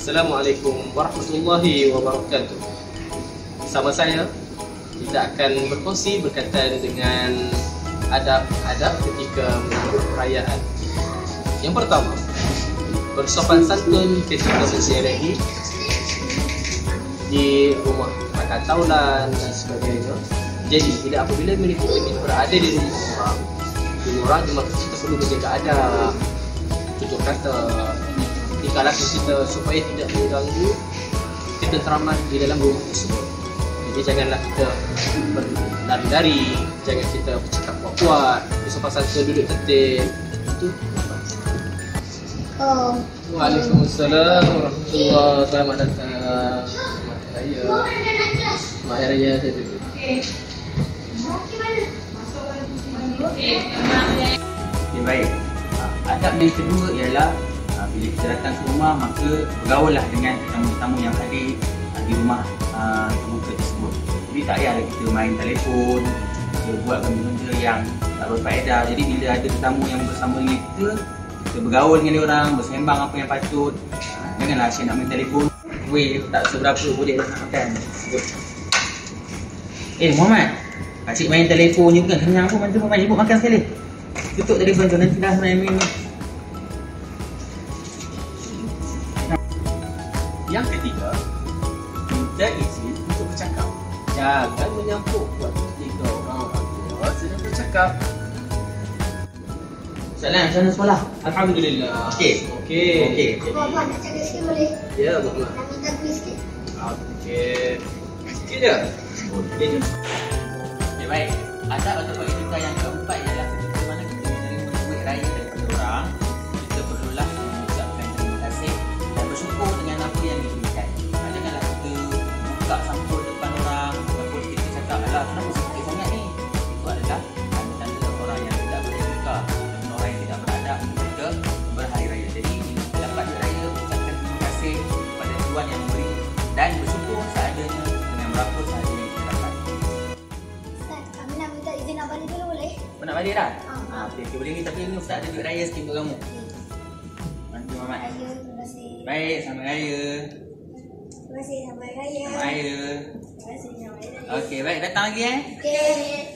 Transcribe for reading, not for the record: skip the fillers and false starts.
Assalamualaikum warahmatullahi wabarakatuh. Bersama saya, kita akan berkongsi berkaitan dengan adab-adab ketika menyambut perayaan. Yang pertama, bersopan santun ketika menziarahi di rumah makan tahunan dan sebagainya. Jadi, apabila kita berada di rumah orang, maka kita perlu menjaga adab, tutur kata, tingkah laku kita supaya tidak mengganggu ketenteraman di dalam rumah tersebut. Jadi janganlah kita berlari-lari, jangan kita bercakap kuat-kuat, bersopan santun, duduk tertib. Itu. Waalaikumsalam warahmatullahi. Selamat datang. Selamat Raya. Selamat Hari Raya saya dulu. Okay, baik. Adab yang kedua ialah bila kita datang ke rumah, maka bergaullah dengan tetamu-tetamu yang hadir di rumah terbuka tersebut. Jadi tak payahlah kita main telefon, kita buat benda-benda yang tak berfaedah. Jadi bila ada tetamu yang bersama dengan kita bergaul dengan dia orang, bersembang apa yang patut. Janganlah asyik nak main telefon. Weh, tak seberapa boleh nak makan. Muhammad, asyik main telefon je bukan kenyang pun. Bantu Muhammad ibu makan sekali. Tutup telefon tu, nanti dah main-main. Yang ketiga, minta izin untuk bercakap. Jangan menyampuk waktu ketika orang tua sedang bercakap. Salam, macam mana sekolah? Alhamdulillah. Okey. Abang nak cakap sikit boleh? Ya, Muhammad. Nak minta kuis sikit? Okey. Sikit je? Okey je. Okay, baik. Adab atau etika yang keempat ialah ketika mana kita menerima duit raya daripada orang, kita perlulah mengucapkan terima kasih dan bersyukur dengan apa yang diberikan. Janganlah kita buka sampul depan orang ataupun kita cakap, alah kenapa sikit sangat ni? Itu adalah tanda-tanda orang yang tidak beretika dan orang yang tidak beradab ketika berhari raya. Jadi kita dapat hari raya, ucapkan terima kasih kepada Tuhan yang memberi dan bersyukur seadanya dengan berapa sahaja yang kita dapat. Ustaz, kami nak minta izin abang ni dulu boleh? Kau nak balik dah? Okey, boleh ni, tapi ni Ustaz ada duit raya sikit untuk kamu. Bantu Muhammad. Raya, terima kasih. Baik, selamat raya. Terima kasih, selamat raya. Selamat raya. Terima kasih, selamat raya. Okey, baik, datang lagi Okey.